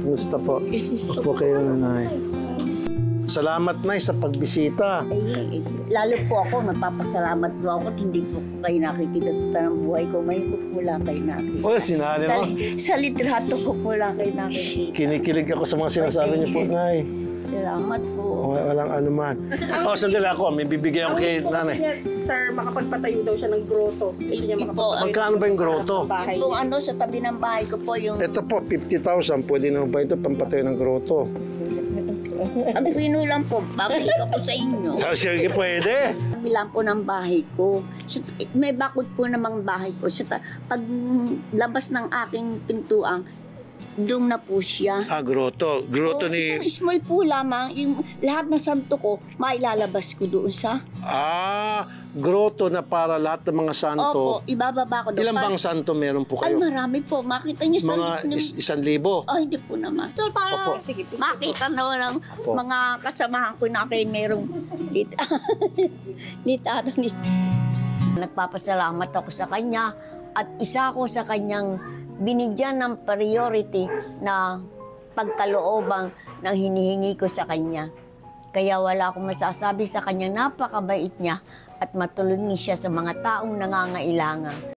Kumusta po? Opo kayo, Nay. Salamat, Nay, sa pagbisita. Lalo po ako, nagpapasalamat po ako at hindi po kayo nakikita sa tanang buhay ko. May po lang kayo nakikita. Oh, sinali mo. Sa litrato ko po lang kayo nakikita. Kinikilig ako sa mga sinasabi niyo po, Nay. Salamat po. Walang ano man. Sandali ako. May bibigyan ako kay Nanay. Sir, makapagpatayo daw siya ng grotto. Gusto niya makapagpatayo. Magkano ba yung grotto? Bahay Kung niya. ano, sa tabi ng bahay ko po yung... Ito po, 50,000. Pwede na ba ito pampatayo ng grotto? Ang pinulang po, babalik ako sa inyo. Sige, pwede. Bilang po ng bahay ko. May bakod po namang bahay ko. Pag labas ng aking pintuang, doon na po siya. Grotto. Grotto ni... Isang small po lamang. Yung lahat ng santo ko, mailalabas ko doon sa... Grotto na para lahat ng mga santo. Opo, ibababa ko doon. Ilang bang santo meron po Ay, kayo? marami po. Makita niyo sa... Mga 1,000? Oh, hindi po naman. So, para Opo. makita naman ng Opo. mga kasamahan ko na kayo merong litatonis. Nagpapasalamat ako sa kanya at isa ako sa kanyang binigyan ng priority na pagkaloobang ng hinihingi ko sa kanya. Kaya wala akong masasabi sa kanya, napakabait niya at matulungi siya sa mga taong nangangailangan.